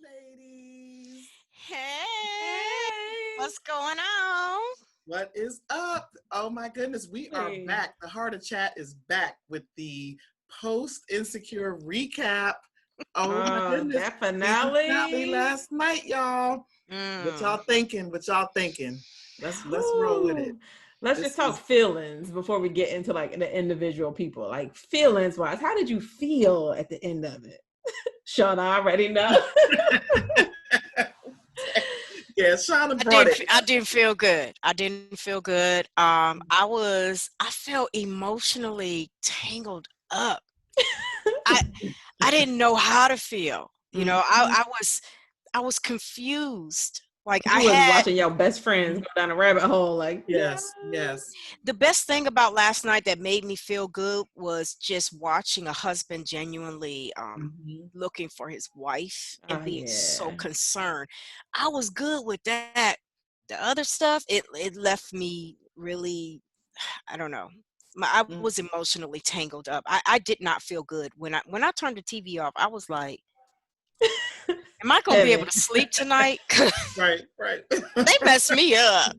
ladies. Hey, Hey. what's going on? What is up? Oh my goodness, we are Hey. back. The Heart of Chat is back with the post insecure recap. Oh my goodness, That season finale finale. last night, y'all. What Mm. y'all thinking? What y'all thinking? Let's roll with it. Whew. Let's just This talk is feelings before we get into like the individual people. Like feelings wise, how did you feel at the end of it? Sean, I already know. yeah. Shauna I brought didn't. it. I didn't feel good. I didn't feel good. I felt emotionally tangled up. I. I didn't know how to feel. Mhm. I was confused. Like I You was had watching your best friends go down a rabbit hole, like, yeah. Yes, yes. the best thing about last night that made me feel good was just watching a husband genuinely Mhm. looking for his wife and Oh being so yeah. concerned. I was good with that. The other stuff, it left me really, I don't know. I was emotionally tangled up. I did not feel good when I turned the TV off. I was like, "Am I gonna be able Heavy. to sleep tonight?" 'Cause Right, right. they messed me up.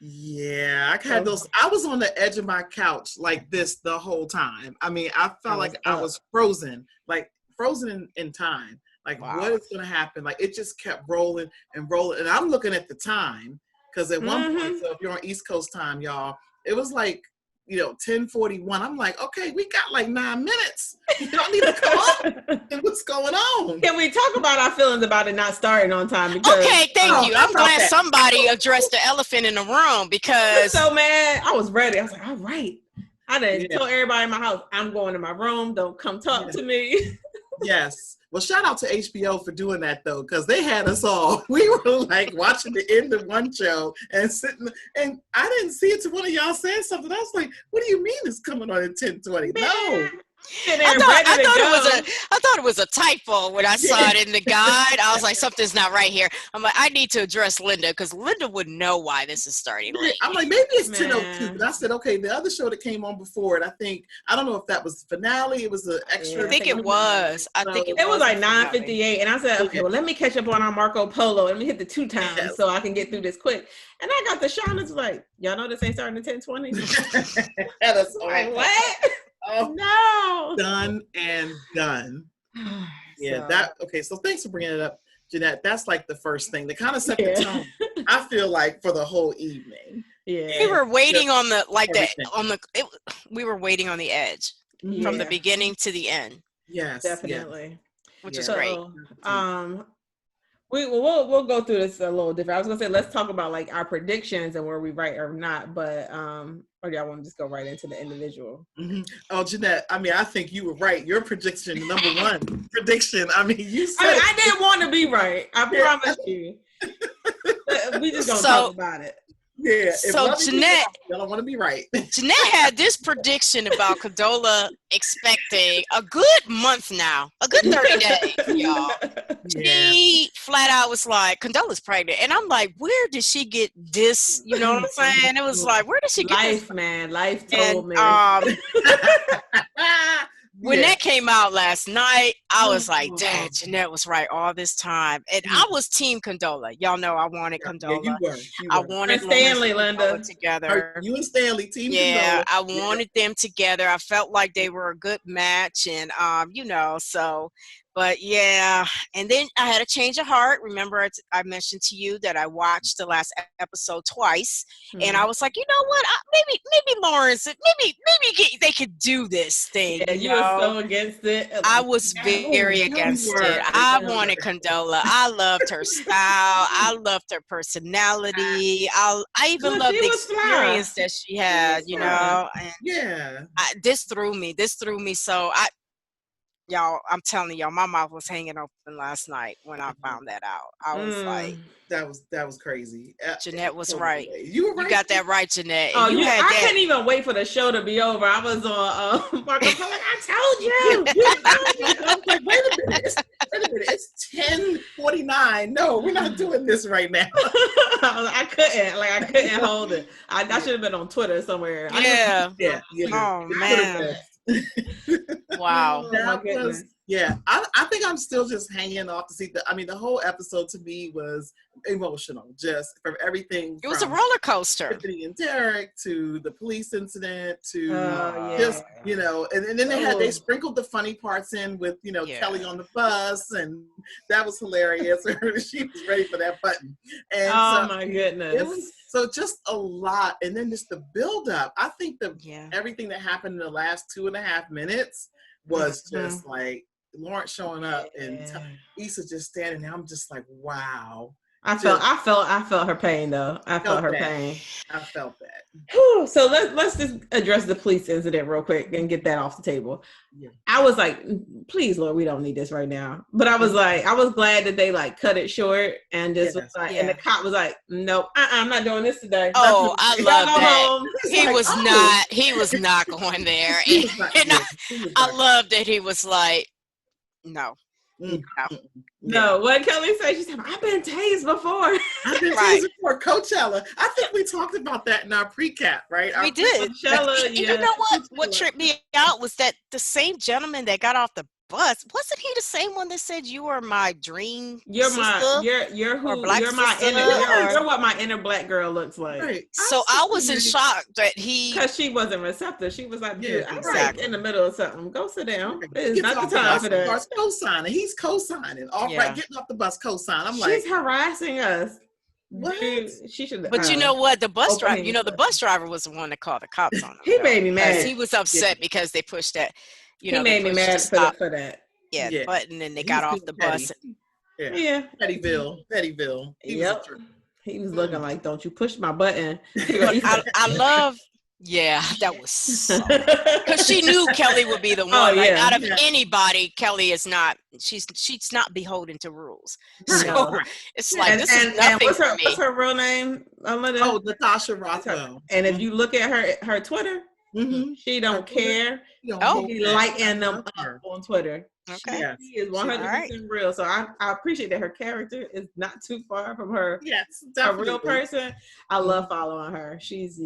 Yeah, I had So those. I was on the edge of my couch like this the whole time. I mean, I I felt was like I up. was frozen, like frozen in time. Like, what Wow. is going to happen? Like, it just kept rolling and rolling. And I'm looking at the time because at one point, Mm-hmm. so if you're on East Coast time, y'all, it was like, 10:41. I'm like, okay, we got like 9 minutes. Y'all need to come up. And what's going on? Can we talk about our feelings about it not starting on time? Because Okay, thank Oh, you. how I'm about glad that? somebody addressed the elephant in the room I was because so mad. I was ready. I was like, all right. I done Yeah, told everybody in my house, I'm going to my room. Don't come talk yeah. to me. Yes. Well, shout out to HBO for doing that though, because they had us all. We were like watching the end of one show and sitting, and I didn't see it till one of y'all said something. I was like, "What do you mean it's coming on at 10:20?" No. Man, sitting there ready to go. I thought it was a typo when I saw Yeah. it in the guide. I was like, something's not right here. I'm like, I need to address Linda because Linda would know why this is starting Yeah. late. I'm like, maybe it's 10:02. Man. But I said, okay, the other show that came on before it, I don't know if that was the finale. It was an I extra. Yeah, I think think it it was was. I think it So it was was a like finale. 9:58. And I said, okay, yeah. well, let me catch up on our Marco Polo. Let me hit the 2 times Yes. so I can get through this quick. And I got the Shauna's like, y'all know this ain't starting at 10:20. Had us all Like, fucked up. what? Oh, No. done and done. Yeah, So okay. So thanks for bringing it up, Jeanette. That's like the first thing that kind of set the yeah. tone. I feel like for the whole evening, We Yeah. and were waiting just on the like the everything. on the. It, we were waiting on the edge from Hmm. the Yeah. beginning to the end, Yes, yes, Definitely. which was yeah. great. So we'll go through this a little different. I was gonna say let's talk about like our predictions and where we right or not, but or y'all want to just go right into the individual? Hmm. Oh, Jeanette. I mean, I think you were right. Your prediction, number one prediction. I mean, you I mean, said I didn't want to be right. I it. promise you. We just gonna talk So about it. Yeah. If so love is you y'all don't want to be right. Jeanette had this prediction about Condola expecting a good month now, a good 30 days, y'all. Yeah. She flat out was like, Condola's pregnant. And I'm like, where did she get this? You know what I'm saying? It was like, where did she get this? Life, man. Life And told me. when Yeah. that came out last night, I was like, Oh, Dad, Jeanette was right all this time. And yeah. I was team Condola. Y'all know I wanted Yeah, Condola. you were. You I were. wanted And Lawrence Stanley, and Condola Linda. together. You and Stanley, Team Yeah, Condola. I Yeah. wanted them together. I felt like they were a good match, and so. But yeah, and then I had a change of heart. Remember, I mentioned to you that I watched the last episode twice, and I Hmm. was like, you know what? Maybe Lawrence, they could do this thing. Yeah, You you were know, so against it. I Like, was no, very You against it. were. no, I You no. wanted were. Condola. I loved her style. I loved her personality. I even Well, loved she the was fly. experience that she She had, was fly. and Yeah. this threw me. This threw me. So y'all, I'm telling y'all, my mouth was hanging open last night when I found that out. I was like, Mm. that was crazy. Jeanette was Totally right. away. You were You right. got that right, Jeanette. And Oh, you had I that. couldn't even wait for the show to be over. I was on Marco Polo. Like, I told you. You told me. I was like, wait a minute. It's 10:49. No, we're not doing this right now. I couldn't. Like, I couldn't hold it. I should have been on Twitter somewhere. I knew. Yeah. Yeah, yeah. Oh It could have man. been. Wow. Oh my That was goodness. Yeah, I think I'm still just hanging off to see the whole episode to me was emotional, just from everything It was a from roller coaster. Tiffany and Derek to the police incident to yeah. and then they sprinkled the funny parts in with, Kelly on the bus, and that was hilarious. She was ready for that button. And my goodness. It was just a lot. And then just the build up. I think everything that happened in the last 2.5 minutes was just like Lawrence showing up and Issa just standing there. I'm just like, wow. I felt her pain though. I felt her pain. I felt that. Whew. So let's just address the police incident real quick and get that off the table. Yeah. I was like, please, Lord, we don't need this right now. But I was like, I was glad that they like cut it short and just was like, and the cop was like, nope, I'm not doing this today. Oh, I love that. He was not going there. I love that he was like, no. No, what Kelly said, she said, I've been tased before. I've been tased before Coachella. I think we talked about that in our pre-cap, right? We did. And you know what? What tripped me out was that the same gentleman that got off the bus, wasn't he the same one that said you are my dream you're sister? You're what my inner black girl looks like. Right. So I was in shock that because she wasn't receptive. She was like, dude, I'm right in the middle of something. Go sit down. It's not the time for that. Co-signing. He's co-signing. Right, getting off the bus, co-sign. I'm like, she's harassing us. What? Dude, she should. But you know what? The bus driver, the bus driver was the one that called the cops on him. He made me mad. He was upset because they pushed that. He made me mad for that. Yeah, button, and they got off the bus. Yeah. Pettyville. He was looking like, don't you push my button. I love. Yeah, that was because she knew Kelly would be the one. Out of anybody, Kelly is not. She's not beholden to rules. So it's like this is nothing for me. What's her real name? Natasha Rothwell. And if you look at her Twitter, she don't care. She lighting them up on Twitter. Okay, she is 100% real. So I appreciate that her character is not too far from her. Yes, a real person. I love following her. She's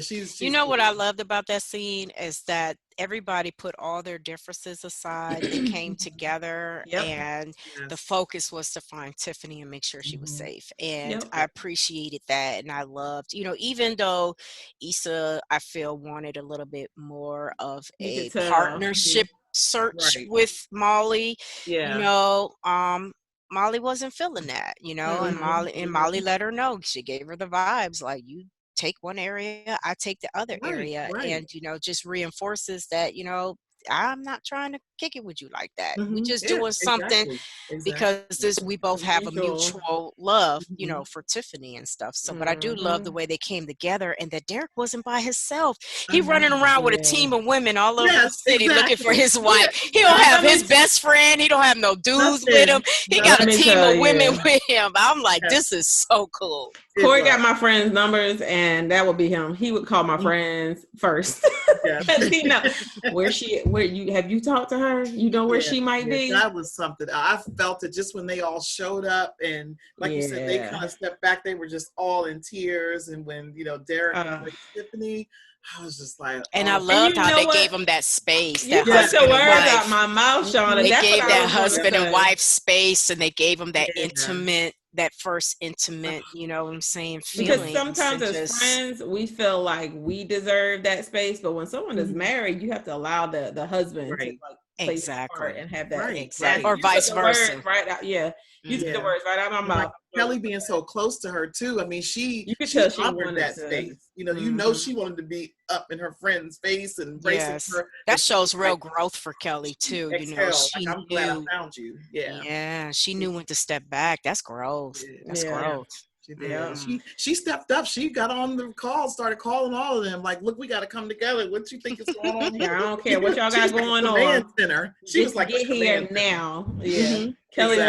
she's you know what I loved about that scene is that everybody put all their differences aside. They came together and the focus was to find Tiffany and make sure she was safe. And I appreciated that. And I loved, even though Issa, I feel, wanted a little bit more of a partnership search with Molly, Molly wasn't feeling that, and Molly let her know. She gave her the vibes like, you take one area, I take the other area. And just reinforces that I'm not trying to kick it with you like that. We're just doing something because we both have a mutual love, for Tiffany and stuff. So, but I do love the way they came together and that Derek wasn't by himself. He running around with a team of women all over the city looking for his wife. He don't have his best friend. He don't have no dudes with him. He got a team of women with him. I'm like, this is so cool. Corey got my friend's numbers, and that would be him. He would call my friends first. He know have you talked to her? You know where she might be? That was something. I felt it just when they all showed up, and like you said, they kind of stepped back. They were just all in tears, and when Derek and Tiffany, I was just like, and I loved how they gave them that space. You put the words out my mouth, Shauna. They gave that husband and wife space, and they gave them that intimate. That first intimate, you know what I'm saying, feeling. Because sometimes as friends, we feel like we deserve that space, but when someone is married, you have to allow the husband to play his part and have that or vice versa. You took the words right out of my mouth. Kelly being so close to her too. I mean, you could tell she wanted that space. She wanted to be up in her friend's face and embracing her. That shows real growth for Kelly too. She I'm glad I found you. Yeah, she knew when to step back. That's growth. That's growth. She did. She stepped up. She got on the call, started calling all of them. Like, look, we got to come together. What you think is going on here? I don't care what y'all got going on. Center. She was like, get here now. Yeah. Kelly's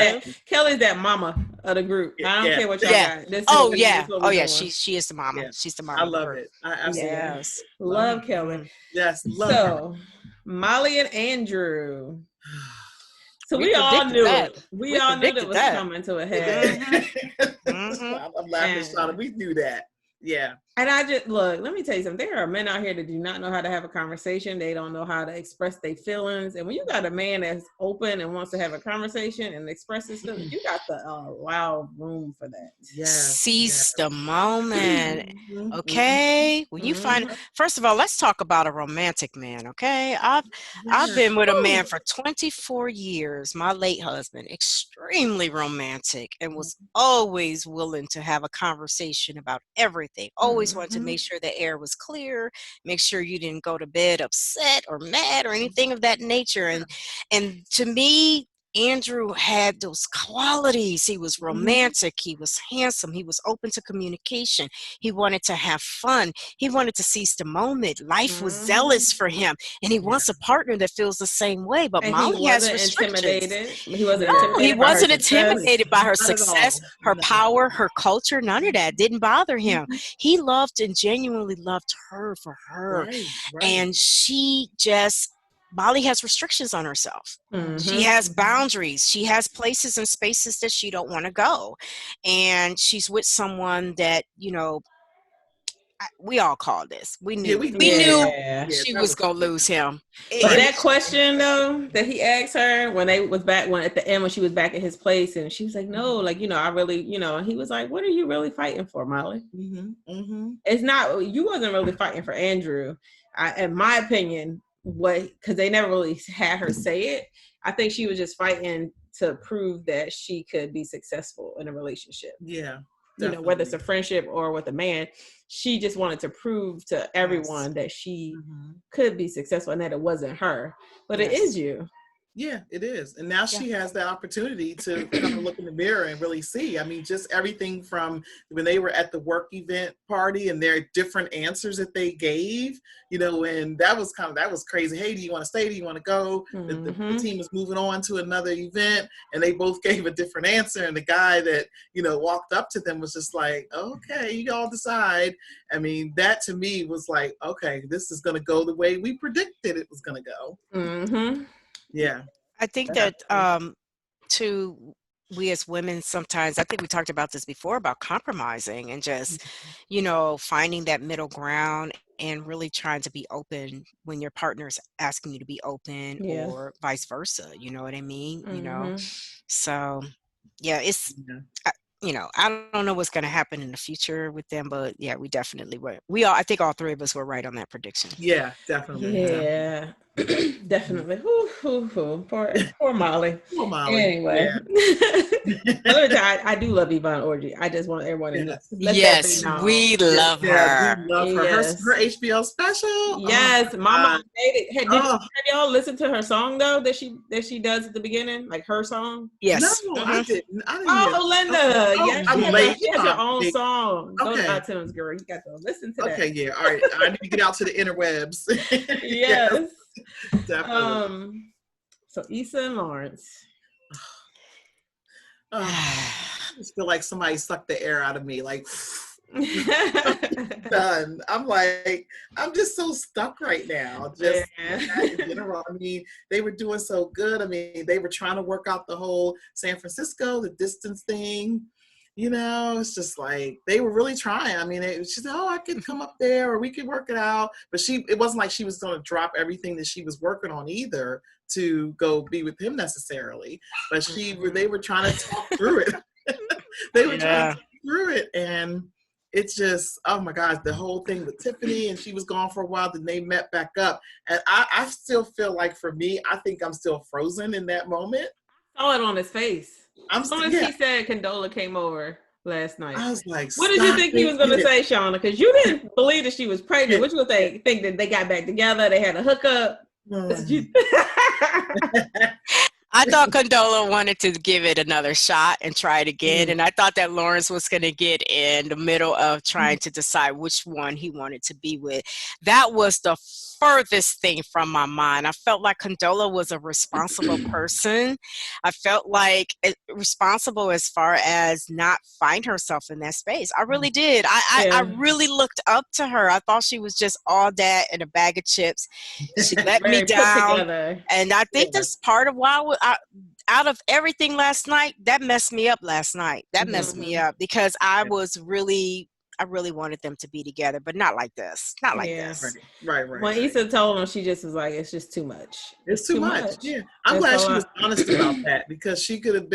that mama of the group. I don't care what y'all got. She is the mama. She's the mama. I love it. I absolutely love Kelly. Yes, love her. Molly and Andrew. So we all knew it. We all knew that was coming to a head. I'm laughing, Shauna. We knew that. Yeah. And I just look, let me tell you something. There are men out here that do not know how to have a conversation. They don't know how to express their feelings. And when you got a man that's open and wants to have a conversation and express his feelings, you got the wild room for that. Seize the moment. Okay. When you find, first of all, let's talk about a romantic man. Okay. I've been with a man for 24 years, my late husband, extremely romantic, and was always willing to have a conversation about everything. Always wanted to make sure the air was clear, make sure you didn't go to bed upset or mad or anything of that nature. And to me, Andrew had those qualities. He was romantic. He was handsome. He was open to communication. He wanted to have fun. He wanted to seize the moment. Life was zealous for him. And he wants a partner that feels the same way. But And Molly has restrictions. He wasn't No, he intimidated by her wasn't success. intimidated by her Not at success, all. her power, her culture. None of that didn't bother him. He loved and genuinely loved her for her. And she just, Molly has restrictions on herself. She has boundaries. She has places and spaces that she don't want to go. And she's with someone that, you know, we all called this. We knew. We knew she was going to lose him. But that question though that he asked her when they was back at the end when she was back at his place and she was like, no, like, you know, I really, you know, and he was like, what are you really fighting for, Molly? It's not, you wasn't really fighting for Andrew. In my opinion, because they never really had her say it. I think she was just fighting to prove that she could be successful in a relationship. Yeah. You know, whether it's a friendship or with a man, she just wanted to prove to everyone that she could be successful and that it wasn't her, but it is you. Yeah, it is. And now she has that opportunity to kind of look in the mirror and really see. I mean, just everything from when they were at the work event party and their different answers that they gave, you know, and that was crazy. Hey, do you want to stay? Do you want to go? The team was moving on to another event and they both gave a different answer. And the guy that, you know, walked up to them was just like, okay, you all decide. I mean, that to me was like, okay, this is going to go the way we predicted it was going to go. Yeah. I think that we as women sometimes, I think we talked about this before about compromising and just, you know, finding that middle ground and really trying to be open when your partner's asking you to be open or vice versa. You know what I mean? You know, so yeah, it's, you know, I don't know what's going to happen in the future with them, but yeah, we definitely were. I think all three of us were right on that prediction. Yeah, definitely. Yeah, definitely. Poor Molly. Poor Molly. Anyway, let me tell you, I do love Yvonne Orji. I just want everyone to know. Yes, we love her. We love her. Her HBO special. Yes, Mama made it. Hey, have y'all listened to her song though that she does at the beginning, like her song? Yes. No, I didn't. Oh, Linda. Yes, I'm late. She has her own song. Okay. Go to iTunes, girl. You got to listen to that. Okay, yeah. All right. I need to get out to the interwebs. Yes. Definitely. So Issa and Lawrence. I just feel like somebody sucked the air out of me. Like, done. I'm just so stuck right now. Just in general. I mean, they were doing so good. I mean, they were trying to work out the whole San Francisco, the distance thing. You know, it's just like they were really trying. I mean, she said, I could come up there or we could work it out. But it wasn't like she was going to drop everything that she was working on either to go be with him necessarily. But they were trying to talk through it. They were trying to talk through it. And it's just, oh my gosh, the whole thing with Tiffany, and she was gone for a while, then they met back up. And I still feel like for me, I think I'm still frozen in that moment. I saw it on his face. As soon as he said Condola came over last night. I was like, what did you think he was going to say, Shauna? Because you didn't believe that she was pregnant. What you would think that they got back together, they had a hookup? I thought Condola wanted to give it another shot and try it again. And I thought that Lawrence was going to get in the middle of trying to decide which one he wanted to be with. That was the furthest thing from my mind. I felt like Condola was a responsible person. I felt like responsible as far as not find herself in that space. I really did. I really looked up to her. I thought she was just all that in a bag of chips. She let me down. And I think that's part of why out of everything last night, that messed me up last night. That messed me up because I I really wanted them to be together, but not like this. Not like this. Right. When Issa told him, she just was like, it's just too much. It's too much. Yeah. I'm glad she was honest about that, because she could have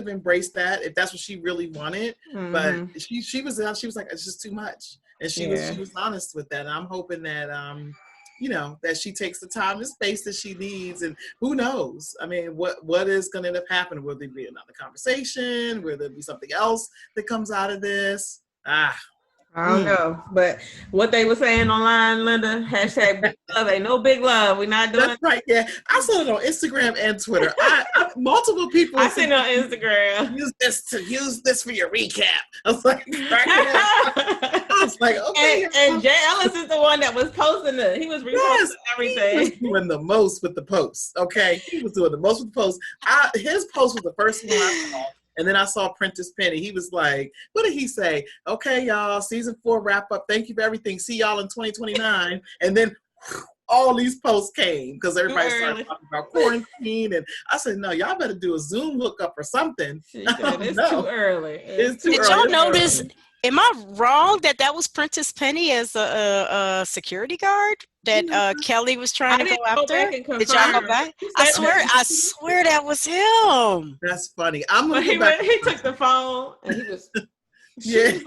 embraced that if that's what she really wanted. But she was like, it's just too much. And she was honest with that. And I'm hoping that that she takes the time and space that she needs. And who knows? I mean, what is going to end up happening? Will there be another conversation? Will there be something else that comes out of this? I don't know, but what they were saying online, Linda, hashtag big love, ain't no big love. We're not doing. That's right. Yeah, I saw it on Instagram and Twitter. Multiple people. I seen it on Instagram. Use this for your recap. I was like, I was like, okay. And Jay Ellis is the one that was posting it. He was reposting everything. He was doing the most with the posts. Okay, he was doing the most with the posts. His post was the first one I saw. And then I saw Prentice Penny. He was like, what did he say? Okay, y'all, season 4 wrap up. Thank you for everything. See y'all in 2029. And then all these posts came because everybody started talking about quarantine. And I said, no, y'all better do a Zoom hookup or something. It's too early. It's too early. Did y'all notice, am I wrong that was Prentice Penny as a security guard that Kelly was trying to go after? Did y'all go back? I swear that was him. That's funny. I'm gonna he took the phone and he was just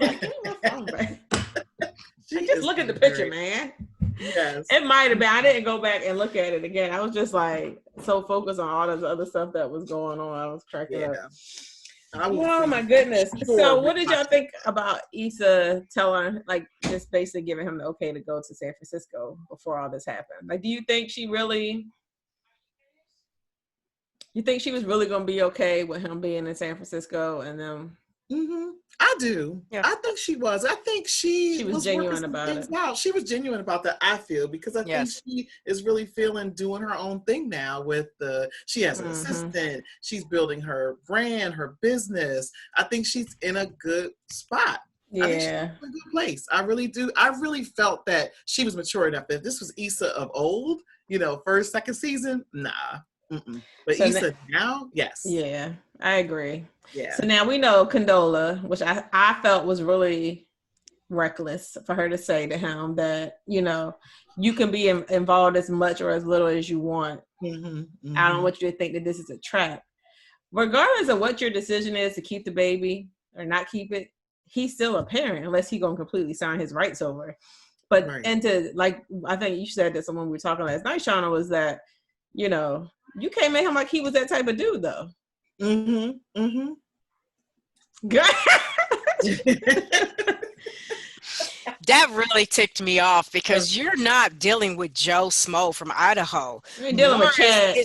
look at the picture, man. Yes. It might have been. I didn't go back and look at it again. I was just like so focused on all this other stuff that was going on. I was cracking up. Oh my goodness. So what did y'all think about Issa telling, like, just basically giving him the okay to go to San Francisco before all this happened? Like, do you think she was really going to be okay with him being in San Francisco and them? I do. Yeah. I think she was. I think she was genuine about it. Wow, she was genuine about that, I feel, because I think she is really doing her own thing now she has an assistant. She's building her brand, her business. I think she's in a good spot. Yeah. I think she's in a good place. I really do. I really felt that she was mature enough. If this was Issa of old, first, second season, nah. But so Issa now, yes. Yeah, I agree. Yeah. So now we know Condola, which I felt was really reckless for her to say to him that, you can be involved as much or as little as you want. I don't want you to think that this is a trap. Regardless of what your decision is to keep the baby or not keep it, he's still a parent unless he's going to completely sign his rights over. But, and to, like, I think you said this when we were talking last night, Shauna, was that, you can't make him like he was that type of dude, though. That really ticked me off because you're not dealing with Joe Smo from Idaho. You're dealing with Chad.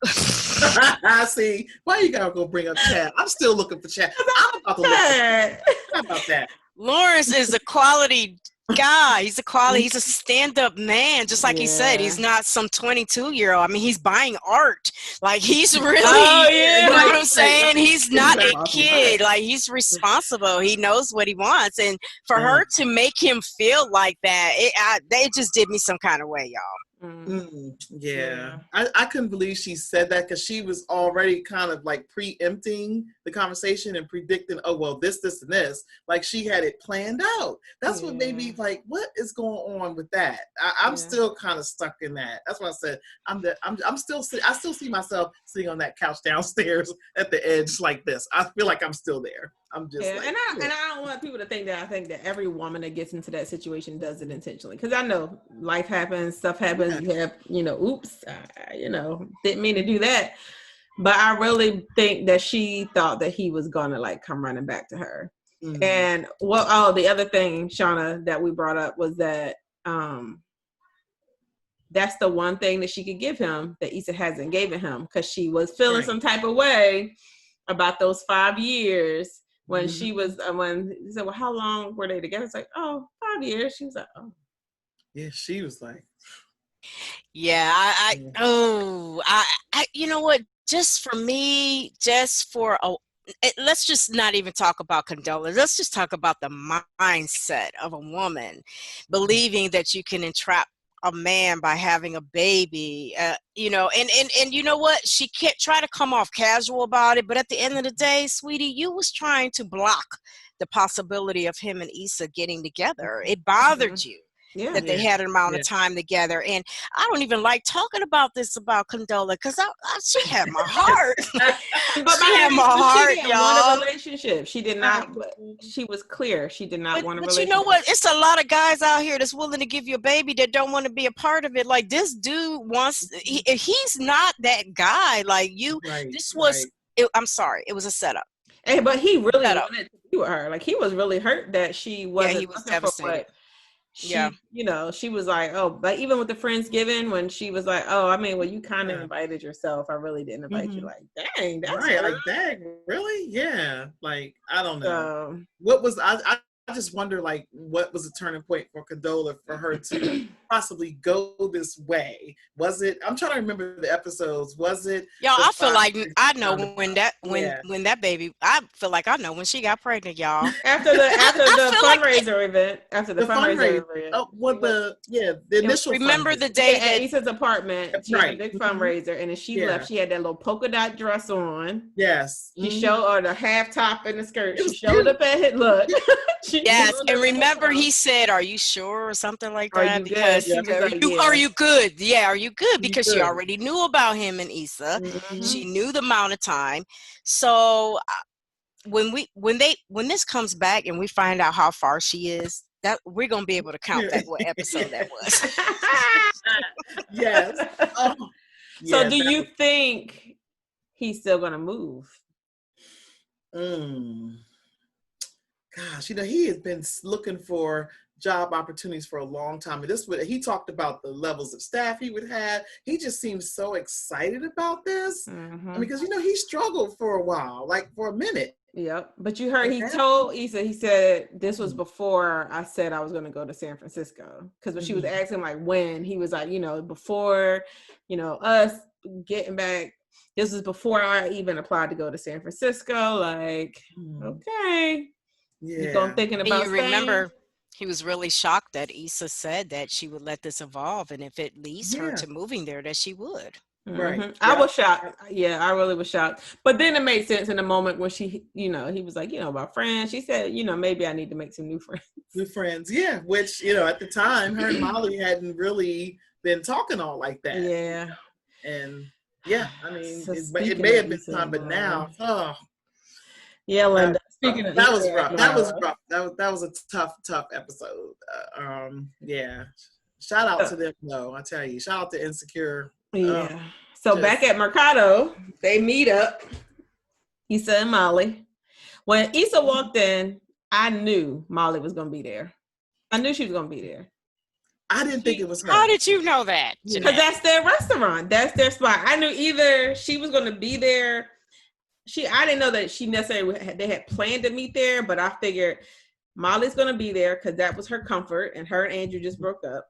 I see. Why you gotta go bring up Chad? I'm still looking for Chad. I'm about to look. How about that? Lawrence is a quality guy. He's a stand-up man, just like he said. He's not some 22-year-old. I mean, he's buying art. Like, he's really, you know what I'm saying? He's not a kid. Like, he's responsible. He knows what he wants. And for her to make him feel like that, it just did me some kind of way, y'all. Yeah. I couldn't believe she said that because she was already kind of like preempting the conversation and predicting, oh, well, this, and this. Like, she had it planned out. That's what made me like, what is going on with that? I'm still kind of stuck in that. That's why I said I still see myself sitting on that couch downstairs at the edge like this. I feel like I'm still there. I'm just like, and I don't want people to think that I think that every woman that gets into that situation does it intentionally, because I know life happens, stuff happens. You have, oops, didn't mean to do that. But I really think that she thought that he was gonna like come running back to her. And the other thing, Shauna, that we brought up was that that's the one thing that she could give him that Issa hasn't given him, because she was feeling some type of way about those 5 years. When she was, when he said, well, how long were they together? It's like, 5 years. She was like, oh. Yeah, she was like. Yeah, I you know what? Just for me, let's just not even talk about condolence. Let's just talk about the mindset of a woman believing that you can entrap a man by having a baby, you know, and you know what? She can't try to come off casual about it, but at the end of the day, sweetie, you was trying to block the possibility of him and Issa getting together. It bothered you that they had an amount of time together. And I don't even like talking about this about Condola because she had my heart. But she had my heart, y'all. Want a relationship. She did not. She was clear. She did not want a relationship. But you know what? It's a lot of guys out here that's willing to give you a baby that don't want to be a part of it. Like this dude wants. He's not that guy. Like you. This was. I'm sorry. It was a setup. Hey, but he really wanted to be with her. Like he was really hurt that she wasn't. Yeah, he was devastated. You know, she was like, oh, like even with the Friendsgiving when she was like, oh, I mean, well, you kind of invited yourself. I really didn't invite you. Like, dang, that's right. Like, dang, really? Yeah. Like, I don't know. What was I just wonder, like, what was the turning point for Condola for her to possibly go this way? Was it? I'm trying to remember the episodes. Was it? Y'all, I feel like I know when that baby. I feel like I know when she got pregnant, y'all. After the fundraiser event. After the fundraiser event. Oh, what the initial. Remember the day at Issa's apartment? She had a big fundraiser, and then she left. She had that little polka dot dress on. Yes. She showed, or the half top and the skirt. She showed up at his look. Yes, and remember he said, "Are you sure?" or something like that. Because are you good? Yeah, are you good? Because she already knew about him and Issa. She knew the amount of time. So when this comes back and we find out how far she is, that we're gonna be able to count that what episode that was. Yes. Oh. So do you think he's still gonna move? Gosh, you know, he has been looking for job opportunities for a long time. And he talked about the levels of staff he would have. He just seems so excited about this. I mean, because, you know, he struggled for a while, like for a minute. Yep. But you heard, he told Issa, he said, this was before I said I was going to go to San Francisco. Because when she was asking, like, when, he was like, you know, before, you know, us getting back, this was before I even applied to go to San Francisco. Like, okay. Yeah. So I'm thinking about remember, he was really shocked that Issa said that she would let this evolve, and if it leads her to moving there, that she would. Right. I was shocked. Yeah, I really was shocked. But then it made sense in the moment when she, you know, he was like, you know, about friends. She said, you know, maybe I need to make some new friends. New friends, yeah. Which, you know, at the time, her and Molly hadn't really been talking all like that. Yeah. And yeah, I mean, it may have been time, but now, yeah, Linda. Speaking of that was rough. That was rough. That was a tough episode. Yeah. Shout out to them though. I tell you. Shout out to Insecure. Yeah. So back at Mercado, they meet up. Issa and Molly. When Issa walked in, I knew Molly was gonna be there. I knew she was gonna be there. I didn't think it was her. How did you know that? Because that's their restaurant. That's their spot. I knew either she was gonna be there. I didn't know that she necessarily they had planned to meet there, but I figured Molly's gonna be there because that was her comfort, and her and Andrew just broke up.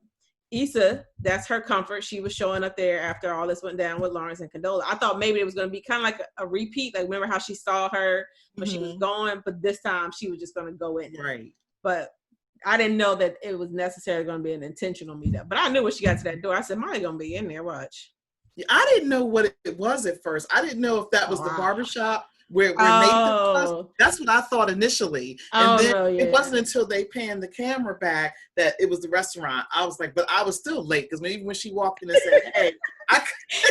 Issa, that's her comfort. She was showing up there after all this went down with Lawrence and Condola. I thought maybe it was gonna be kind of like a repeat. Like remember how she saw her when she was going, but this time she was just gonna go in. Right. But I didn't know that it was necessarily gonna be an intentional meetup. But I knew when she got to that door, I said, Molly gonna be in there. Watch. I didn't know what it was at first. I didn't know if that was the barbershop where Nathan was. That's what I thought initially. And then it wasn't until they panned the camera back that it was the restaurant. I was like, but I was still late because even when she walked in and said, hey,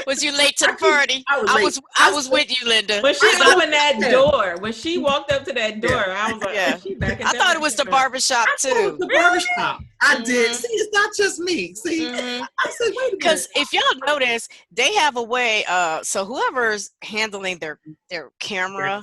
was you late to the party? I was with you, Linda. When she opened that door, when she walked up to that door, I was like, she back in I thought it was the barbershop too. The barbershop. I did. See, it's not just me. See, I said, wait a minute. Because if y'all notice, they have a way. So whoever's handling their camera,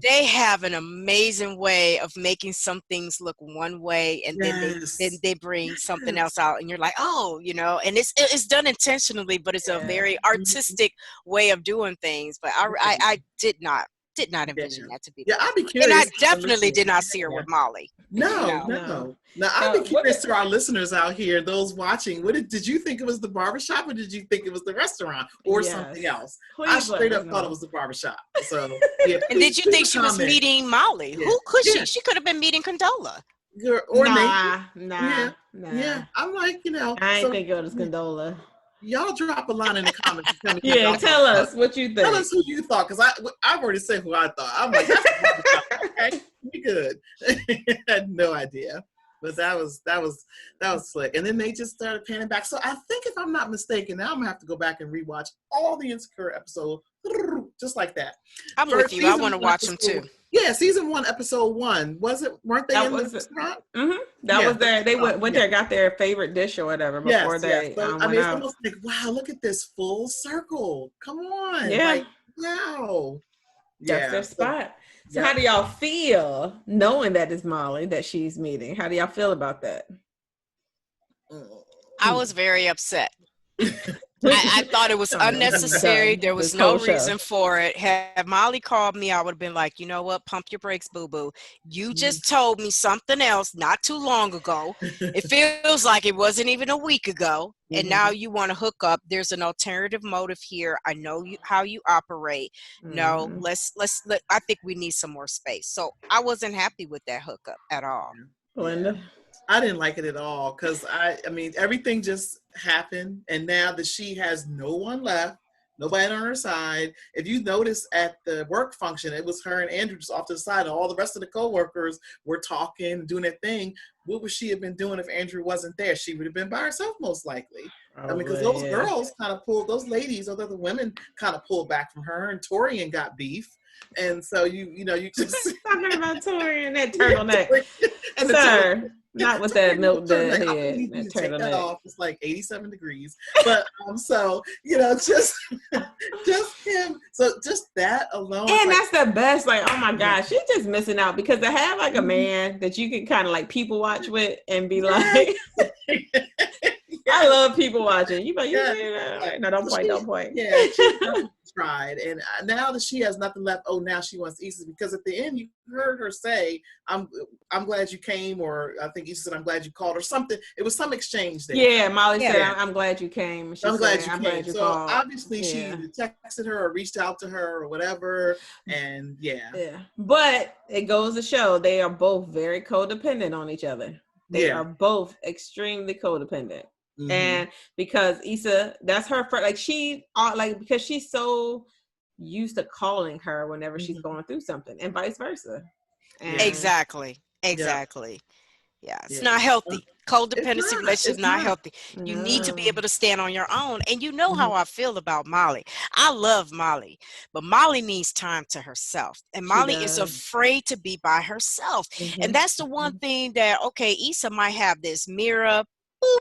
they have an amazing way of making some things look one way, and then they bring something else out, and you're like, oh, you know, and it's done intentionally, but it's a very artistic way of doing things. But I did not envision that to be. Yeah, I'd be curious. And I definitely did not see her with Molly. No. Now, I'd be curious to our listeners out here, those watching, did you think it was the barbershop or did you think it was the restaurant or something else? I straight up thought it was the barbershop. So, and did you think she was meeting Molly? Who could she? She could have been meeting Condola. or nah, naked. Yeah. I'm like, I ain't so think it was Condola. y'all drop a line in the comments and tell me. Yeah, tell us what you think. Tell us who you thought, because I've already said who I thought. I'm like, that's okay, we good. I had no idea, but that was slick. And then they just started panning back. So I think, if I'm not mistaken, now I'm gonna have to go back and rewatch all the Insecure episodes, just like that. I'm with you. I want to watch them too. Yeah, season 1, episode 1. Weren't they in the restaurant? That was there. They went there, got their favorite dish or whatever before they So, went it's out. almost like, wow, look at this full circle. Come on. Yeah. Like, wow. That's their spot. So how do y'all feel knowing that it's Molly that she's meeting? How do y'all feel about that? I was very upset. I thought it was unnecessary. There was no reason for it. Had Molly called me, I would have been like, you know what? Pump your brakes, boo-boo. You just told me something else not too long ago. It feels like it wasn't even a week ago. And now you want to hook up. There's an alternative motive here. I know how you operate. No, I think we need some more space. So I wasn't happy with that hookup at all. Belinda? I didn't like it at all, because I mean, everything just happened, and now that she has no one left, nobody on her side. If you notice at the work function, it was her and Andrew just off to the side, and all the rest of the coworkers were talking, doing their thing. What would she have been doing if Andrew wasn't there? She would have been by herself, most likely. Because those girls kind of pulled, those ladies, or the women kind of pulled back from her, and Torian got beef. And so you just talking about Torian, that turtleneck. And Sir, not with that milk dud head. That turtleneck. Off. It's like 87 degrees. But so just him. So just that alone. And that's the best. Like, oh my gosh, she's just missing out, because to have like a man that you can kind of like people watch with and be like, I love people watching. You like, no, don't point. Yeah, she tried, and now that she has nothing left, now she wants Issa, because at the end you heard her say, "I'm glad you came," or I think Issa said, "I'm glad you called," or something. It was some exchange there. Yeah, Molly said, "I'm glad you came." I'm glad you came. So called. Obviously, she texted her or reached out to her or whatever, and But it goes to show they are both very codependent on each other. They are both extremely codependent. Mm-hmm. And because Issa, that's her first, because she's so used to calling her whenever she's going through something, and vice versa. And exactly. Yeah, it's not healthy. Codependency relationship is not healthy. You need to be able to stand on your own. And you know how I feel about Molly. I love Molly, but Molly needs time to herself. And Molly is afraid to be by herself. And that's the one thing that, Issa might have this mirror, boop,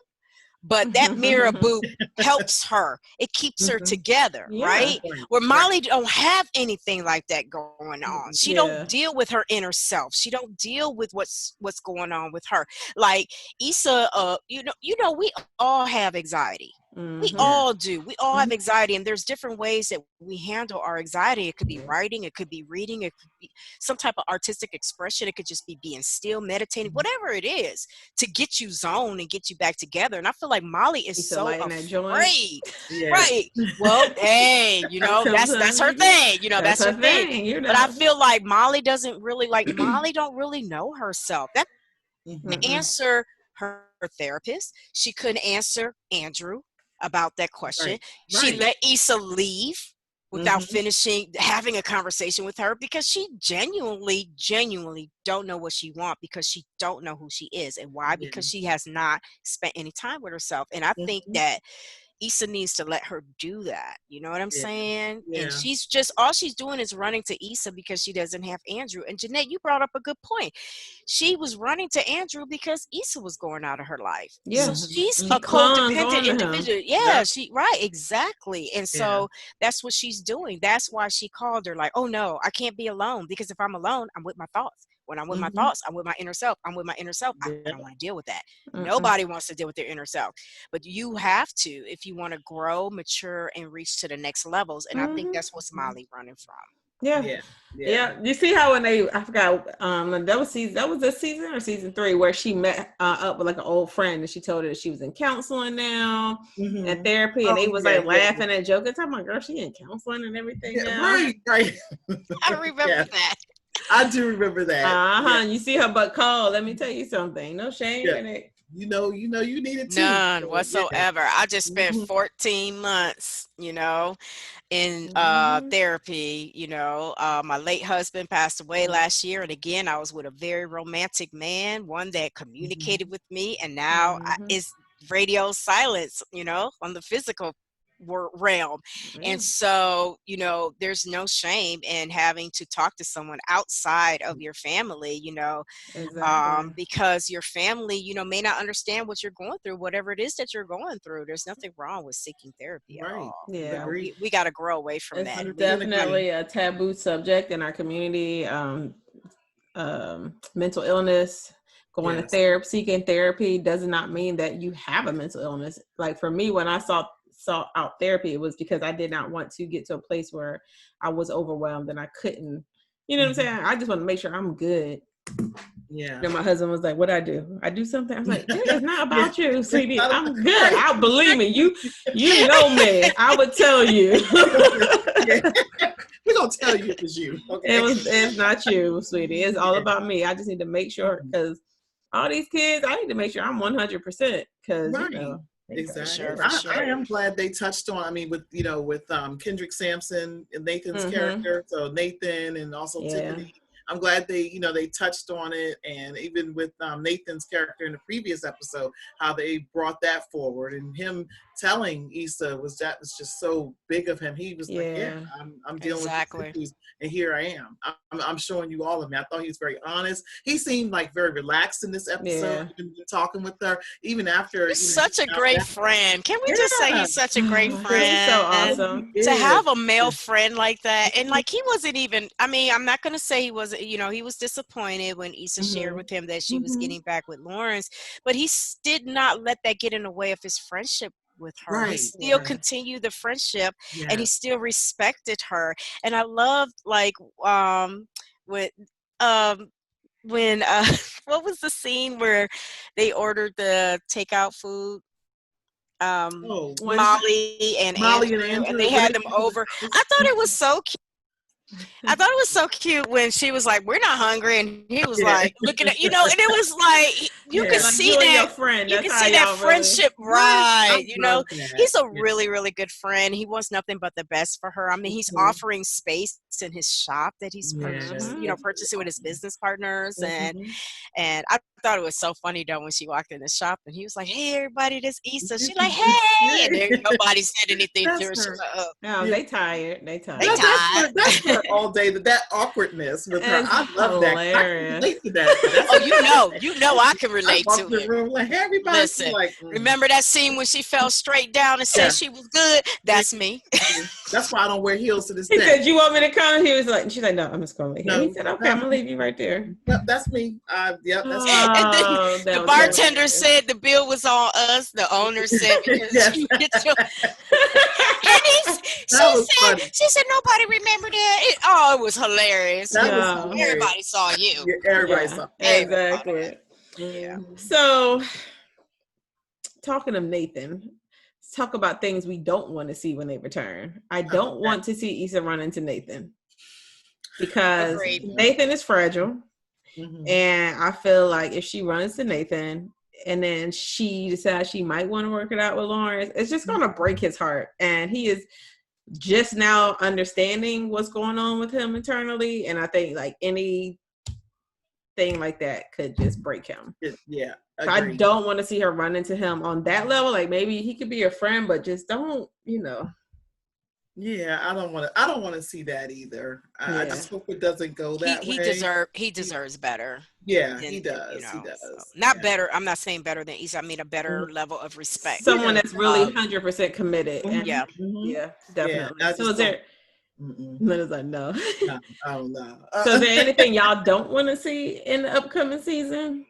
but that mirror boop helps her. It keeps her together, right? Where Molly don't have anything like that going on. She don't deal with her inner self. She don't deal with what's going on with her. Like Issa, we all have anxiety. We all do. We all have anxiety, and there's different ways that we handle our anxiety. It could be writing, it could be reading, it could be some type of artistic expression. It could just be being still, meditating, whatever it is to get you zoned and get you back together. And I feel like Molly is so afraid. Right. Well, hey, that's her thing. That's her thing. But I feel like Molly doesn't really Molly don't really know herself. That answer her therapist. She couldn't answer Andrew about that question. Right. She let Issa leave without having a conversation with her, because she genuinely don't know what she wants, because she don't know who she is. And why? Because she has not spent any time with herself. And I think that Issa needs to let her do that. You know what I'm saying? Yeah. And she's just, all she's doing is running to Issa because she doesn't have Andrew. And Jeanette, you brought up a good point. She was running to Andrew because Issa was going out of her life. Yeah. So she's a codependent individual. Yeah, exactly. And so that's what she's doing. That's why she called her like, oh no, I can't be alone, because if I'm alone, I'm with my thoughts. When I'm with my thoughts, I'm with my inner self. I'm with my inner self. I don't want to deal with that. Nobody wants to deal with their inner self. But you have to, if you want to grow, mature, and reach to the next levels. And I think that's what's Molly running from. Yeah. You see how when I forgot, that was this season or season 3, where she met up with like an old friend, and she told her that she was in counseling now and therapy, and they was laughing and joking, talking about, girl, she in counseling and everything now. Right. I remember that. I do remember that. Yeah. You see her butt cold. Let me tell you something. No shame in it. You know, you need it too. None whatsoever. I just spent 14 months, in therapy. My late husband passed away last year, and again, I was with a very romantic man, one that communicated with me, and now it's radio silence, on the physical realm. And so, there's no shame in having to talk to someone outside of your family, because your family, may not understand what you're going through, whatever it is that you're going through. There's nothing wrong with seeking therapy at all. Yeah. We got to grow away from that. It's definitely a taboo subject in our community. Mental illness, going to therapy, seeking therapy does not mean that you have a mental illness. Like for me, when I sought out therapy, it was because I did not want to get to a place where I was overwhelmed and I couldn't, you know what I'm saying? I just want to make sure I'm good. Yeah. And my husband was like, "What I do? I do something." I was like, "It's not about you, sweetie. I'm good. I believe me. You know me. I would tell you." We're gonna tell you it's you. Okay. It's not you, sweetie. It's all about me. I just need to make sure, because all these kids, I need to make sure I'm 100%. Because exactly. Sure. I am glad they touched on. I mean, with Kendrick Sampson and Nathan's character. So Nathan and also Tiffany. I'm glad they touched on it, and even with Nathan's character in the previous episode, how they brought that forward, and him telling Issa was just so big of him. He was like, I'm dealing with issues, and here I am. I'm showing you all of me. I thought he was very honest. He seemed like very relaxed in this episode, even talking with her, even after. He's such a great friend. Can we just say he's such a great friend? He's so awesome. To have a male friend like that, and like he wasn't even. I mean, I'm not gonna say he wasn't. He was disappointed when Issa shared with him that she was getting back with Lawrence, but he did not let that get in the way of his friendship with her. He still continued the friendship, and he still respected her. And I loved when what was the scene where they ordered the takeout food? Molly and Andrew, and they had them over. I thought it was so cute. I thought it was so cute when she was like, "We're not hungry," and he was like looking at, and it was like you could see that friend. You can see that friendship, right? He's a really, really good friend. He wants nothing but the best for her. I mean, he's offering space in his shop that he's purchasing with his business partners, and I thought it was so funny though when she walked in the shop and he was like, "Hey, everybody, this Issa." She's like, "Hey," and then nobody said anything to her. She's like, "Oh, no, they tired. They tired. That's her all day. That awkwardness with her, I love hilarious. That. I can relate to that. You know, I can relate to it. Room, like, hey, listen, remember that scene when she fell straight down and said she was good? That's me. That's why I don't wear heels to this day. He said, "You want me to come?" He was like, she's like, "No, I'm just going to wait here." He said, "Okay, I'm gonna leave you right there." Yep, that's me. That's me. And then the bartender said the bill was on us. The owner said because you get your. And she said nobody remembered it. It was hilarious. Everybody saw you. Everybody saw. Exactly. Yeah. So, talking of Nathan, let's talk about things we don't want to see when they return. I don't want to see Issa run into Nathan because Nathan is fragile. And I feel like if she runs to Nathan and then she decides she might want to work it out with Lawrence, it's just going to break his heart. And he is just now understanding what's going on with him internally. And I think like anything like that could just break him. Yeah. So I don't want to see her run into him on that level. Like maybe he could be a friend, but just don't, Yeah, I don't want to see that either. I just hope it doesn't go that way. He deserves better. Yeah, he does. He does. So, not better. I'm not saying better than Issa. I mean a better level of respect. Someone that's really 100% committed. And, yeah, definitely. Yeah, so is there? Linda's like, no. Oh no. So is there anything y'all don't want to see in the upcoming season,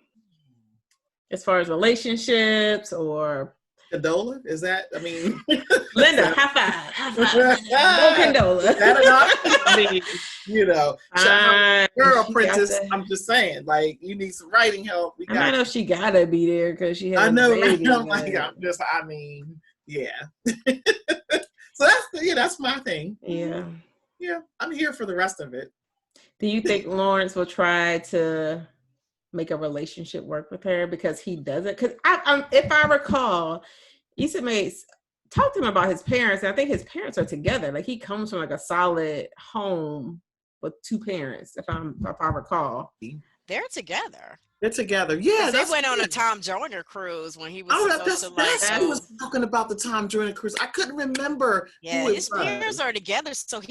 as far as relationships or? Condola? Is that? I mean, Linda, high five. No condola. Is that enough? I mean, girl, Princess. I'm just saying, like, you need some writing help. I know she gotta be there because she has. I know. A baby, yeah. So that's my thing. Yeah. Yeah, I'm here for the rest of it. Do you think Lawrence will try to make a relationship work with her because he doesn't? Because if I recall, Issa May talked to him about his parents, and I think his parents are together. Like he comes from like a solid home with two parents, if I recall. They're together. They're together. Yeah, they went on a Tom Joyner cruise when he was that's he was talking about the Tom Joyner cruise. I couldn't remember. Yeah, his parents are together, so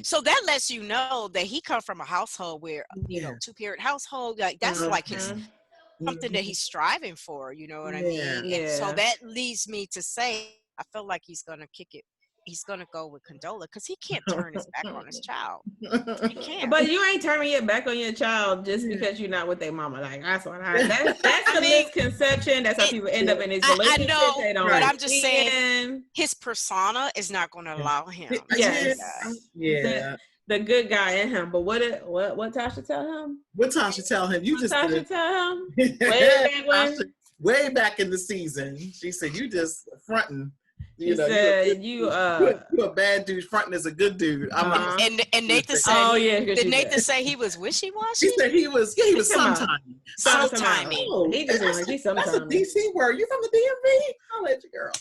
so that lets you know that he come from a household where you know 2-parent household. Like that's like his something that he's striving for. You know what I mean? Yeah. And so that leads me to say, I feel like he's gonna kick it. He's gonna go with Condola because he can't turn his back on his child. He can't. But you ain't turning your back on your child just because you're not with their mama. Like that's what that's a misconception. That's how people end up in these relationships. I know, but I'm just saying his persona is not going to allow him. Yes. The good guy in him. But what Tasha tell him? What Tasha tell him? You just Tasha tell him? Way back in the season, she said you just fronting. You said you're a bad dude fronting as a good dude. And Nathan said, did Nathan say he was wishy-washy? He said he was sometime. He just like he's sometime. That's a DC word. You from the DMV? I'll let you, girl.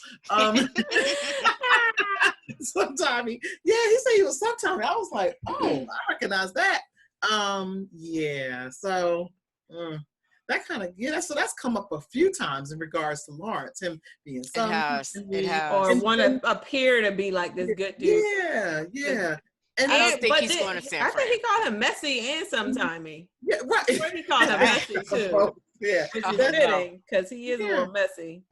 Sometime. He said he was sometime. I was like, I recognize that. So that kind of so that's come up a few times in regards to Lawrence, him being some it has. Or want to appear to be like this good dude. Yeah. And I don't think he's going to San Fran. I think he called him messy and sometimey. Yeah, right. He called him messy too. Yeah, which is fitting because he is a little messy.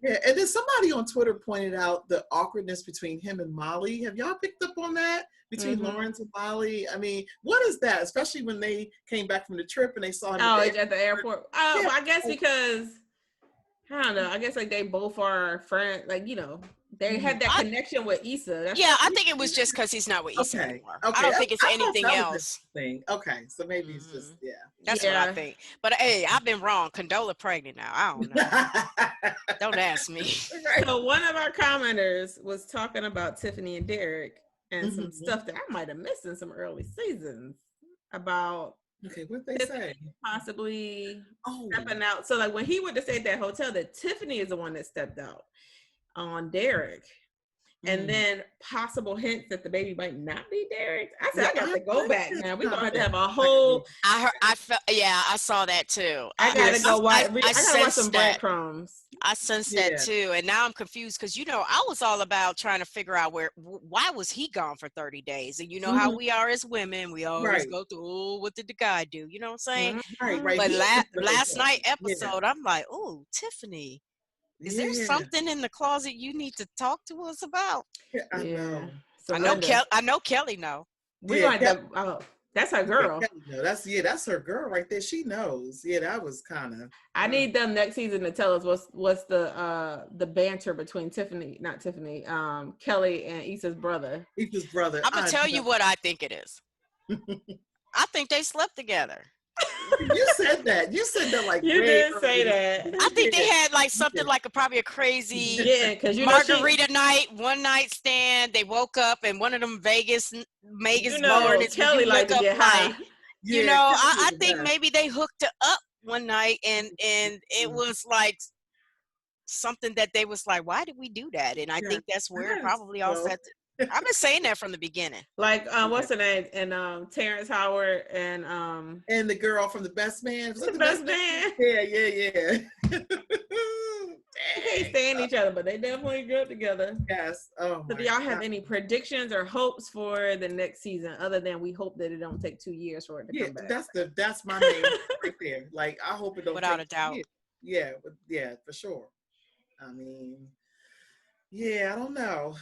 Yeah, and then somebody on Twitter pointed out the awkwardness between him and Molly. Have y'all picked up on that? Between Lawrence and Molly? I mean, what is that? Especially when they came back from the trip and they saw him at the airport. Well, I guess because, I don't know, I guess like they both are friends, like, you know, they had that connection with Issa. I think it was just because he's not with Issa anymore. I don't think it's anything else. Okay, so maybe it's just, That's what I think. But hey, I've been wrong. Condola pregnant now. I don't know. Don't ask me. So one of our commenters was talking about Tiffany and Derek and some stuff that I might have missed in some early seasons about what they say? Possibly stepping out. So like when he went to stay at that hotel, that Tiffany is the one that stepped out on Derek. And then possible hints that the baby might not be Derek. I said, I got to go back now. We're going to have a whole. I saw that too. I got to go watch. I got to watch some breadcrumbs. I sensed that too. And now I'm confused because, you know, I was all about trying to figure out why was he gone for 30 days? And you know how we are as women. We always go through, what did the guy do? You know what I'm saying? Right. But last night episode, I'm like, oh, Tiffany. Is there something in the closet you need to talk to us about? I know. So I know Kelly know. That's her girl. That's her girl right there. She knows. Yeah, that was kind of. I need them next season to tell us what's the banter between Kelly and Issa's brother. Issa's brother. I'm gonna tell you what I think it is. I think they slept together. You said that like you did say that. I think they had like something like probably a crazy because margarita night, one night stand. They woke up and one of them Vegas mornings. Kelly like to get high. You know, I think maybe they hooked up one night and it was like something that they was like, why did we do that? And I think that's where it probably all set. I've been saying that from the beginning. Like, what's her name? And Terrence Howard and the girl from The Best Man. The Best Man. Yeah. They can't stand each other, but they definitely good together. Yes. Oh. So do y'all have any predictions or hopes for the next season, other than we hope that it don't take 2 years for it to come back? That's my main right there. Like, I hope it don't. Without a doubt. Yeah, for sure. I mean, I don't know.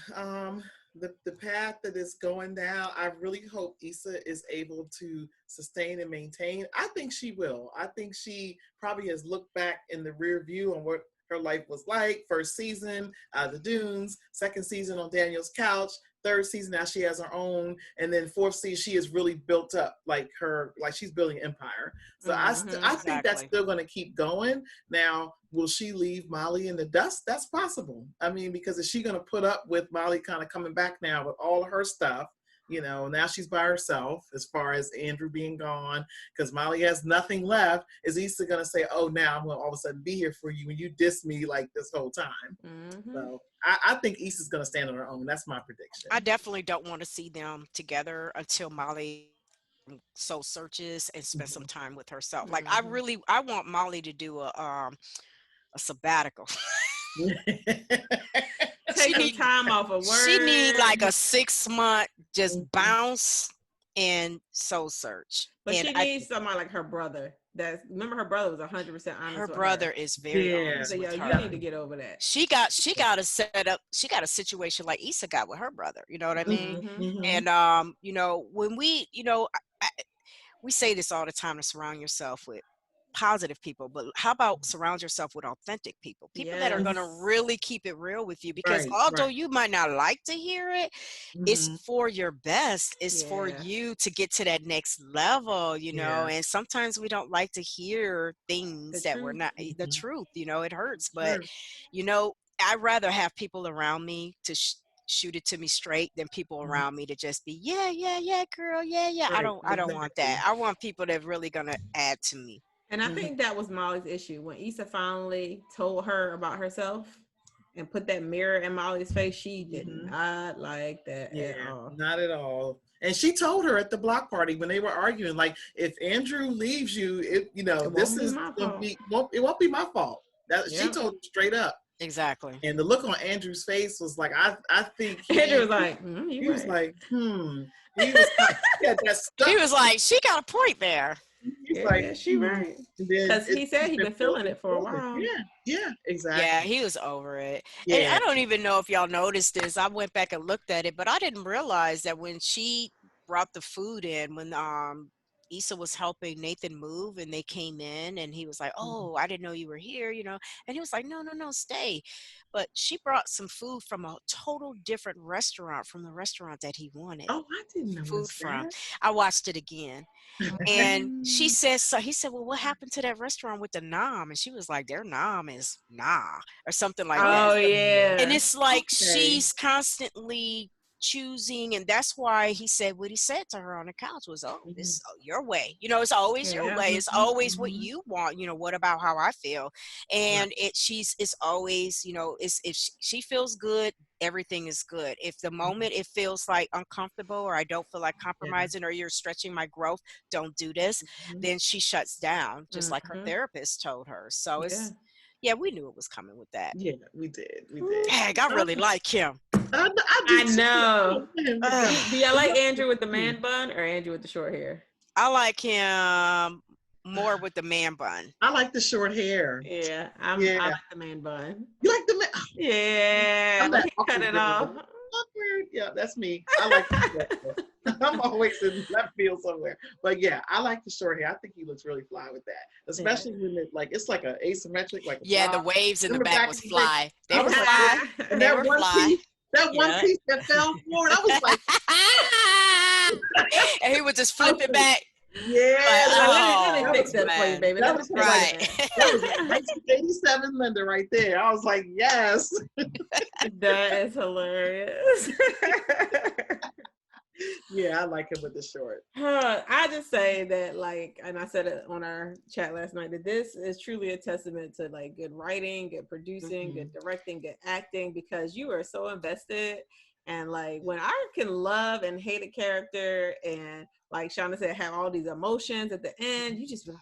The path that is going down, I really hope Issa is able to sustain and maintain. I think she will. I think she probably has looked back in the rear view on what her life was like. First season, The Dunes. Second season on Daniel's couch. Third season, now she has her own. And then fourth season, she has really built up like she's building an empire. So I think that's still going to keep going. Now, will she leave Molly in the dust? That's possible. I mean, because is she going to put up with Molly kind of coming back now with all of her stuff? Now she's by herself as far as Andrew being gone, because Molly has nothing left. Is Issa going to say, oh, now I'm going to all of a sudden be here for you when you diss me like this whole time? Mm-hmm. So I think Issa's going to stand on her own. That's my prediction. I definitely don't want to see them together until Molly soul searches and spend some time with herself. Like I want Molly to do a sabbatical. Take time off of work. She need like a 6-month just bounce and soul search. But she needs somebody like her brother. Remember her brother was 100% honest. Her brother is very honest with her. You need to get over that. She got a setup. She got a situation like Issa got with her brother. You know what I mean? Mm-hmm. And when we we say this all the time, to surround yourself with positive people, but how about surround yourself with authentic people that are going to really keep it real with you, because although you might not like to hear it, it's for your best. It's for you to get to that next level, and sometimes we don't like to hear things that were not the truth. It hurts, but I'd rather have people around me to shoot it to me straight than people around me to just be girl, I don't want that. I want people that really gonna add to me. And I think that was Molly's issue when Issa finally told her about herself and put that mirror in Molly's face. She did not like that at all. Not at all. And she told her at the block party when they were arguing, like, if Andrew leaves you, it won't be my fault. She told him straight up. Exactly. And the look on Andrew's face was like, I think Andrew was like, he was like, He was like, she got a point there. He's like, she right. Because he said he'd been feeling it for a while. Yeah, exactly. Yeah, he was over it. Yeah. And I don't even know if y'all noticed this. I went back and looked at it, but I didn't realize that when she brought the food in, when Issa was helping Nathan move and they came in and he was like, oh, I didn't know you were here, and he was like, no, stay. But she brought some food from a total different restaurant, from the restaurant that he wanted. Oh, I didn't know food from. I watched it again. And she said, so he said, well, what happened to that restaurant with the nom? And she was like, their nom is nah, or something like that. Oh, yeah. And it's like she's constantly choosing, and that's why he said what he said to her on the couch was, it's your way, it's always your way, it's always what you want, what about how I feel? And it's always, if she feels good, everything is good. If the moment it feels like uncomfortable, or I don't feel like compromising, or you're stretching my growth, don't do this, then she shuts down, just like her therapist told her. So it's we knew it was coming with that. Yeah, we did. Dang, I really like him. I know. Do y'all like Andrew with the man bun or Andrew with the short hair? I like him more with the man bun. I like the short hair. Yeah, I like the man bun. You like the man? Yeah, cut it off. Awkward. Yeah, that's me. I like the I'm always in left field somewhere. But yeah, I like the short hair. I think he looks really fly with that. Especially when it's like an asymmetric, like the waves in the back was fly. They were fly. And that one piece, that fell forward, I was like, and he would just flip it back. Yeah, let me fix that for you, baby. That was right. That was 1987 Linda right there. I was like, yes. That is hilarious. Yeah, I like him with the short. I just say that, and I said it on our chat last night, that this is truly a testament to good writing, good producing, good directing, good acting, because you are so invested. And when I can love and hate a character, and like Shauna said, have all these emotions at the end, you just be like,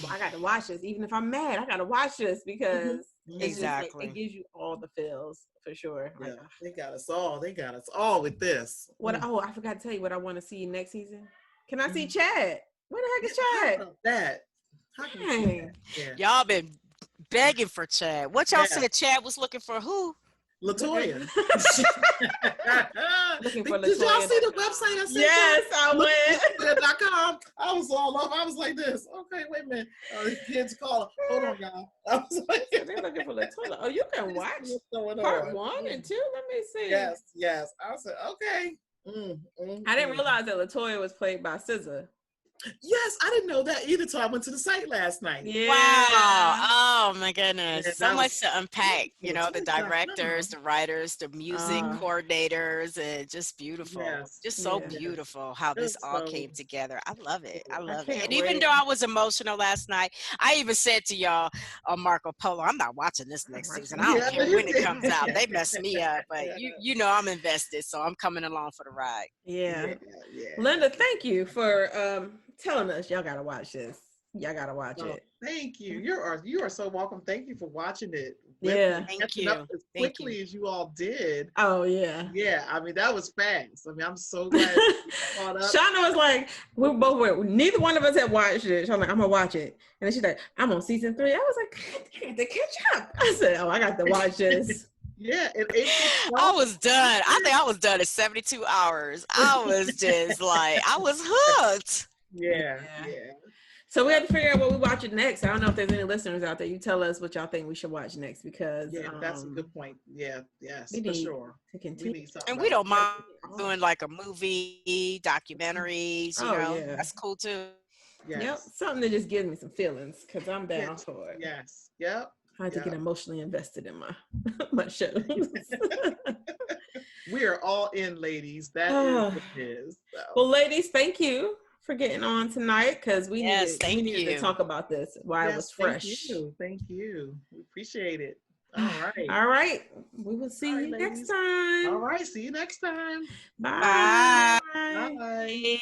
I got to watch this. Even if I'm mad, I got to watch this, because exactly, it gives you all the feels for sure. Yeah, they got us all. They got us all with this. What? Oh, I forgot to tell you what I want to see next season. Can I see Chad? Where the heck is Chad? That. Dang. Y'all been begging for Chad. What y'all said? Chad was looking for who? LaToya. Looking for LaToya. Did y'all see the website I sent? Yes, I went. .com. I was all up. I was like this. Okay, wait a minute. The kids call. Hold on, y'all. I was like, they're looking for LaToya. Oh, you can watch part 1 and 2. Let me see. Yes. I said, okay. I didn't realize that LaToya was played by SZA. Yes, I didn't know that either till I went to the site last night. Yeah. Wow. Oh my goodness. Yeah, So that much was to unpack. You know, the 20.5. directors, the writers, the music coordinators, and just beautiful. Yes. Just so Yeah. beautiful how It this was all came together. I love it. I I love it. can't And even wait. though I was emotional last night, I even said to y'all on Marco Polo, I'm not watching this next season. I don't Yeah, care you when it did. comes out. They messed me up. But you know I'm invested, so I'm coming along for the ride. Yeah. Yeah. Linda, thank you for telling us y'all gotta watch this. Y'all gotta watch Oh, it. thank you. You are so welcome. Thank you for watching it. Yeah. Thank Catching you. up as Thank quickly you. as you all did. Oh yeah. Yeah, I mean that was fast. I mean, I'm so glad you caught up. Shauna was like, we both were, neither one of us had watched it. Shauna like, I'm gonna watch it. And then she's like, I'm on season 3. I was like, I got to catch up. I said, oh, I got to watch this. Yeah, and April 12th, I was done. I think I was done in 72 hours. I was just like, I was hooked. Yeah. So we had to figure out what we watching next. I don't know if there's any listeners out there. You tell us what y'all think we should watch next because Yeah, that's a good point. Yeah, yes, we for need sure. to continue. We need something And we else. don't mind doing like a movie, documentaries, you Oh, know, yeah. that's cool too. Yes. Yep, something that just gives me some feelings because I'm down for it. Yes. Yep. I had to get emotionally invested in my my shows. We are all in, ladies. That is what it is. So. Well, ladies, thank you for getting on tonight because we needed to talk about this while it was fresh. Thank you. We appreciate it. All right. All right. We will see you next time. All right. See you next time. Bye. Bye.